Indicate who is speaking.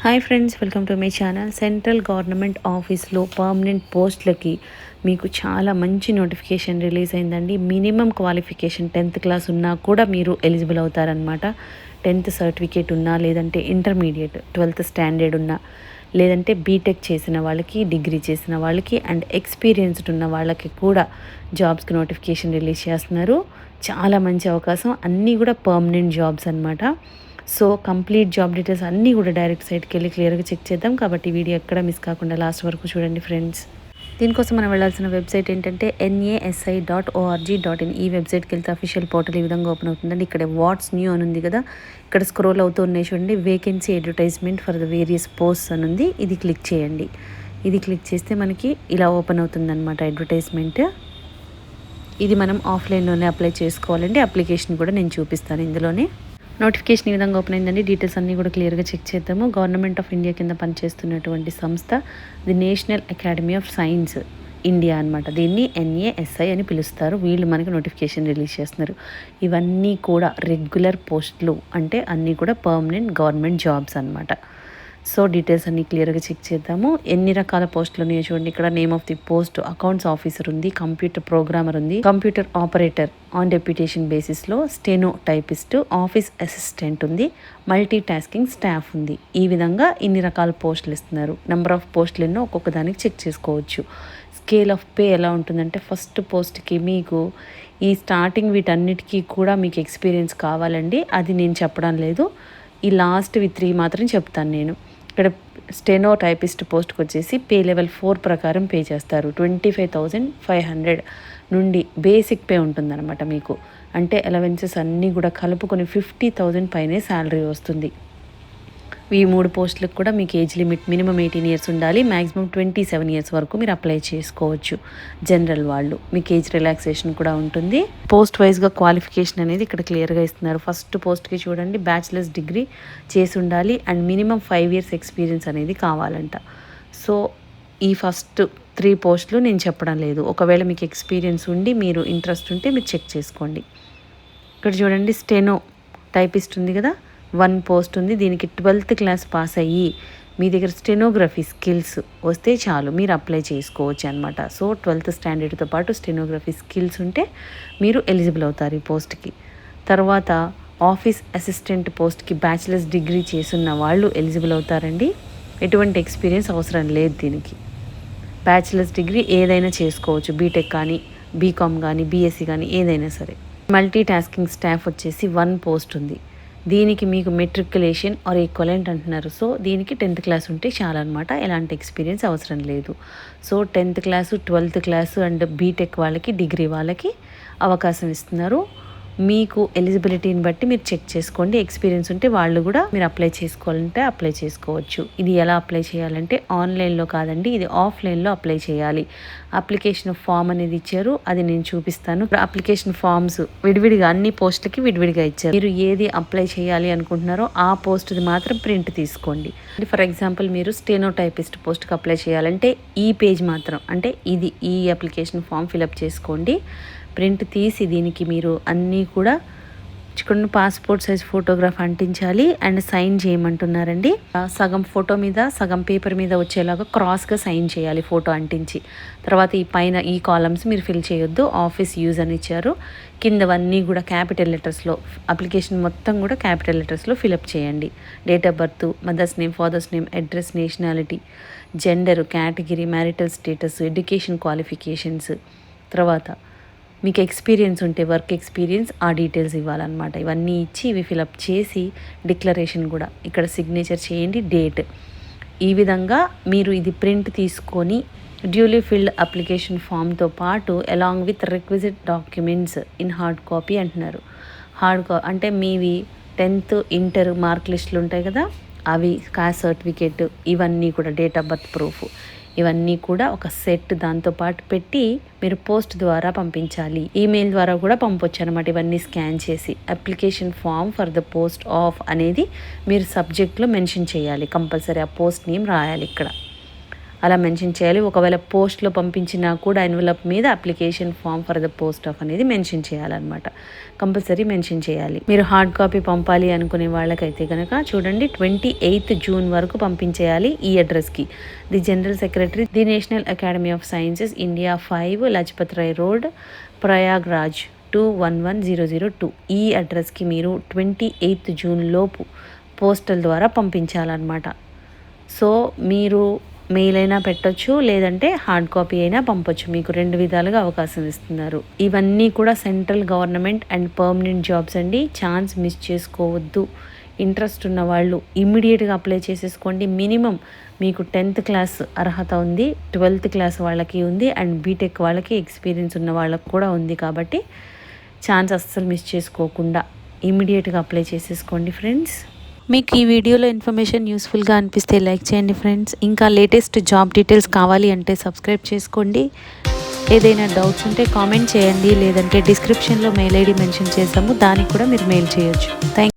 Speaker 1: Hi friends, welcome to my channel. Central government ఆఫీస్లో permanent పోస్టులకి మీకు చాలా మంచి నోటిఫికేషన్ రిలీజ్ అయిందండి. మినిమం క్వాలిఫికేషన్ 10th క్లాస్ ఉన్నా కూడా మీరు ఎలిజిబుల్ అవుతారనమాట. 10th సర్టిఫికేట్ ఉన్నా, లేదంటే ఇంటర్మీడియట్ 12th స్టాండర్డ్ ఉన్నా, లేదంటే బీటెక్ చేసిన వాళ్ళకి, డిగ్రీ చేసిన వాళ్ళకి అండ్ ఎక్స్పీరియన్స్డ్ ఉన్న వాళ్ళకి కూడా జాబ్స్కి నోటిఫికేషన్ రిలీజ్ చేస్తున్నారు. చాలా మంచి అవకాశం, అన్నీ కూడా పర్మనెంట్ జాబ్స్ అనమాట. సో కంప్లీట్ జాబ్ డీటెయిల్స్ అన్నీ కూడా డైరెక్ట్ సైట్కి వెళ్ళి క్లియర్గా చెక్ చేద్దాం. కాబట్టి వీడియో ఎక్కడ మిస్ కాకుండా లాస్ట్ వరకు చూడండి ఫ్రెండ్స్. దీనికోసం మనం వెళ్ళాల్సిన వెబ్సైట్ ఏంటంటే NASI.org.in. ఈ వెబ్సైట్కి వెళ్తే అఫీషియల్ పోర్టల్ ఈ విధంగా ఓపెన్ అవుతుందండి. ఇక్కడ వాట్స్ న్యూ అని ఉంది కదా, ఇక్కడ స్క్రోల్ అవుతూ ఉన్నాయి చూడండి. Vacancy advertisement for the various posts అని ఉంది. ఇది క్లిక్ చేయండి. ఇది క్లిక్ చేస్తే మనకి ఇలా ఓపెన్ అవుతుందన్నమాట అడ్వర్టైజ్మెంట్. ఇది మనం ఆఫ్లైన్లోనే అప్లై చేసుకోవాలండి. అప్లికేషన్ కూడా నేను చూపిస్తాను ఇందులోనే. నోటిఫికేషన్ ఈ విధంగా ఓపెన్ అయిందండి. డీటెయిల్స్ అన్నీ కూడా క్లియర్గా చెక్ చేద్దాము. గవర్నమెంట్ ఆఫ్ ఇండియా కింద పనిచేస్తున్నటువంటి సంస్థ the National Academy of science India అనమాట. దీన్ని NASI అని పిలుస్తారు. వీళ్ళు మనకి నోటిఫికేషన్ రిలీజ్ చేస్తున్నారు. ఇవన్నీ కూడా రెగ్యులర్ పోస్టులు, అంటే అన్నీ కూడా పర్మనెంట్ గవర్నమెంట్ జాబ్స్ అనమాట. సో డీటెయిల్స్ అన్నీ క్లియర్గా చెక్ చేద్దాము. ఎన్ని రకాల పోస్టులు ఉన్నాయో చూడండి. ఇక్కడ name of the post accounts officer ఉంది, కంప్యూటర్ ప్రోగ్రామర్ ఉంది, కంప్యూటర్ ఆపరేటర్ ఆన్ డెప్యుటేషన్ బేసిస్లో, స్టెనో టైపిస్ట్, ఆఫీస్ అసిస్టెంట్ ఉంది, మల్టీ టాస్కింగ్ స్టాఫ్ ఉంది. ఈ విధంగా ఇన్ని రకాల పోస్టులు ఇస్తున్నారు. నెంబర్ ఆఫ్ పోస్టులు ఎన్నో ఒక్కొక్క దానికి చెక్ చేసుకోవచ్చు. స్కేల్ ఆఫ్ పే ఎలా ఉంటుందంటే, ఫస్ట్ పోస్ట్కి మీకు ఈ స్టార్టింగ్ వీటన్నిటికీ కూడా మీకు ఎక్స్పీరియన్స్ కావాలండి. అది నేను చెప్పడం లేదు, ఈ లాస్ట్వి 3 మాత్రం చెప్తాను నేను. ఇక్కడ స్టెనో టైపిస్ట్ పోస్ట్కి వచ్చేసి పే లెవెల్ 4 ప్రకారం పే చేస్తారు. 25,500 నుండి బేసిక్ పే ఉంటుందన్నమాట మీకు. అంటే అలవెన్సెస్ అన్నీ కూడా కలుపుకొని 50,000 పైనే శాలరీ వస్తుంది. ఈ 3 పోస్టులకు కూడా మీకు ఏజ్ లిమిట్ మినిమం 18 ఇయర్స్ ఉండాలి. మ్యాక్సిమం 27 ఇయర్స్ వరకు మీరు అప్లై చేసుకోవచ్చు. జనరల్ వాళ్ళు మీకు ఏజ్ రిలాక్సేషన్ కూడా ఉంటుంది. పోస్ట్ వైజ్గా క్వాలిఫికేషన్ అనేది ఇక్కడ క్లియర్గా ఇస్తున్నారు. ఫస్ట్ పోస్ట్కి చూడండి, బ్యాచిలర్స్ డిగ్రీ చేసి ఉండాలి అండ్ మినిమం 5 ఇయర్స్ ఎక్స్పీరియన్స్ అనేది కావాలంట. సో ఈ ఫస్ట్ 3 పోస్టులు నేను చెప్పడం లేదు. ఒకవేళ మీకు ఎక్స్పీరియన్స్ ఉండి మీరు ఇంట్రెస్ట్ ఉంటే మీరు చెక్ చేసుకోండి. ఇక్కడ చూడండి, స్టెనో టైపిస్ట్ ఉంది కదా, 1 పోస్ట్ ఉంది. దీనికి 12th క్లాస్ పాస్ అయ్యి మీ దగ్గర స్టెనోగ్రఫీ స్కిల్స్ వస్తే చాలు, మీరు అప్లై చేసుకోవచ్చు అనమాట. సో 12th స్టాండర్డ్తో పాటు స్టెనోగ్రఫీ స్కిల్స్ ఉంటే మీరు ఎలిజిబుల్ అవుతారు ఈ పోస్ట్కి. తర్వాత ఆఫీస్ అసిస్టెంట్ పోస్ట్కి బ్యాచిలర్స్ డిగ్రీ చేసున్న వాళ్ళు ఎలిజిబుల్ అవుతారండి. ఎటువంటి ఎక్స్పీరియన్స్ అవసరం లేదు దీనికి. బ్యాచిలర్స్ డిగ్రీ ఏదైనా చేసుకోవచ్చు, బీటెక్ కానీ, బీకామ్ కానీ, బీఎస్సీ కానీ ఏదైనా సరే. మల్టీ టాస్కింగ్ స్టాఫ్ వచ్చేసి 1 పోస్ట్ ఉంది. దీనికి మీకు మెట్రికులేషన్ ఆర్ ఈక్వలెంట్ అంటున్నారు. సో దీనికి 10th క్లాస్ ఉంటే చాలా అనమాట, ఎలాంటి ఎక్స్పీరియన్స్ అవసరం లేదు. So 10th class, 12th class and BTech వాళ్ళకి, డిగ్రీ వాళ్ళకి అవకాశం ఇస్తున్నారు. మీకు ఎలిజిబిలిటీని బట్టి మీరు చెక్ చేసుకోండి. ఎక్స్పీరియన్స్ ఉంటే వాళ్ళు కూడా మీరు అప్లై చేసుకోవాలంటే అప్లై చేసుకోవచ్చు. ఇది ఎలా అప్లై చేయాలంటే ఆన్లైన్లో కాదండి, ఇది ఆఫ్లైన్లో అప్లై చేయాలి. అప్లికేషన్ ఫామ్ అనేది ఇచ్చారు, అది నేను చూపిస్తాను. అప్లికేషన్ ఫామ్స్ విడివిడిగా అన్ని పోస్టులకి విడివిడిగా ఇచ్చారు. మీరు ఏది అప్లై చేయాలి అనుకుంటున్నారో ఆ పోస్ట్ది మాత్రం ప్రింట్ తీసుకోండి. ఫర్ ఎగ్జాంపుల్ మీరు స్టెనో టైపిస్ట్ పోస్ట్కి అప్లై చేయాలంటే ఈ పేజ్ మాత్రం, అంటే ఈ అప్లికేషన్ ఫామ్ ఫిలప్ చేసుకోండి. ప్రింట్ తీసి దీనికి మీరు అన్నీ కూడా చిన్న పాస్పోర్ట్ సైజ్ ఫోటోగ్రాఫ్ అంటించాలి అండ్ సైన్ చేయమంటున్నారండి. సగం ఫోటో మీద సగం పేపర్ మీద వచ్చేలాగా క్రాస్గా సైన్ చేయాలి ఫోటో అంటించి. తర్వాత ఈ పైన ఈ కాలమ్స్ మీరు ఫిల్ చేయొద్దు, ఆఫీస్ యూజ్ అని ఇచ్చారు. కిందవన్నీ కూడా క్యాపిటల్ లెటర్స్లో, అప్లికేషన్ మొత్తం కూడా క్యాపిటల్ లెటర్స్లో ఫిలప్ చేయండి. Date of birth, mother's name, father's name, address, nationality, gender, category, marital status, education qualifications, తర్వాత మీకు ఎక్స్పీరియన్స్ ఉంటే వర్క్ ఎక్స్పీరియన్స్, ఆ డీటెయిల్స్ ఇవ్వాలన్నమాట. ఇవన్నీ ఇచ్చి ఇవి ఫిలప్ చేసి డిక్లరేషన్ కూడా ఇక్కడ సిగ్నేచర్ చేయండి, డేట్. ఈ విధంగా మీరు ఇది ప్రింట్ తీసుకొని డ్యూలీ ఫిల్డ్ అప్లికేషన్ ఫామ్తో పాటు along with requisite documents in hard copy అంటున్నారు. అంటే మీవి 10th ఇంటర్ మార్క్ లిస్టులు ఉంటాయి కదా, అవి, కాస్ట్ సర్టిఫికేట్, ఇవన్నీ కూడా డేట్ ఆఫ్ బర్త్ ప్రూఫ్, ఇవన్నీ కూడా ఒక సెట్ దాంతోపాటు పెట్టి మీరు పోస్ట్ ద్వారా పంపించాలి. ఈమెయిల్ ద్వారా కూడా పంపొచ్చు అనమాట. ఇవన్నీ స్కాన్ చేసి application form for the post of అనేది మీరు సబ్జెక్ట్లో మెన్షన్ చేయాలి. కంపల్సరీ ఆ పోస్ట్ నేమ్ రాయాలి ఇక్కడ. అలా మెన్షన్ చేయాలి. ఒకవేళ పోస్ట్లో పంపించినా కూడా ఎన్వలప్ మీద application form for the post of అనేది మెన్షన్ చేయాలన్నమాట. కంపల్సరీ మెన్షన్ చేయాలి. మీరు హార్డ్ కాపీ పంపాలి అనుకునే వాళ్ళకైతే కనుక చూడండి 28 జూన్ వరకు పంపించేయాలి ఈ అడ్రస్కి. The general secretary, the National Academy of Sciences, India 5, Lajpat Rai Road, Prayagraj 211002. ఈ అడ్రస్కి మీరు 28 జూన్ లోపు పోస్టల్ ద్వారా పంపించాలన్నమాట. సో మీరు మెయిల్ అయినా పెట్టొచ్చు, లేదంటే హార్డ్ కాపీ అయినా పంపొచ్చు. మీకు 2 విధాలుగా అవకాశం ఇస్తున్నారు. ఇవన్నీ కూడా central government and permanent jobs అండి. ఛాన్స్ మిస్ చేసుకోవద్దు. ఇంట్రెస్ట్ ఉన్న వాళ్ళు ఇమ్మీడియట్గా అప్లై చేసేసుకోండి. మినిమం మీకు 10th క్లాస్ అర్హత ఉంది, 12th క్లాస్ వాళ్ళకి ఉంది, అండ్ బీటెక్ వాళ్ళకి ఎక్స్పీరియన్స్ ఉన్న వాళ్ళకి కూడా ఉంది. కాబట్టి ఛాన్స్ అస్సలు మిస్ చేసుకోకుండా ఇమ్మీడియట్గా అప్లై చేసేసుకోండి ఫ్రెండ్స్. మీకు ఈ వీడియోలో ఇన్ఫర్మేషన్ యూస్ఫుల్గా అనిపిస్తే లైక్ చేయండి ఫ్రెండ్స్. ఇంకా లేటెస్ట్ జాబ్ డీటెయిల్స్ కావాలి అంటే సబ్స్క్రైబ్ చేసుకోండి. ఏదైనా డౌట్స్ ఉంటే కామెంట్ చేయండి, లేదంటే డిస్క్రిప్షన్లో మెయిల్ ఐడి మెన్షన్ చేస్తాము, దానికి కూడా మీరు మెయిల్ చేయొచ్చు. థ్యాంక్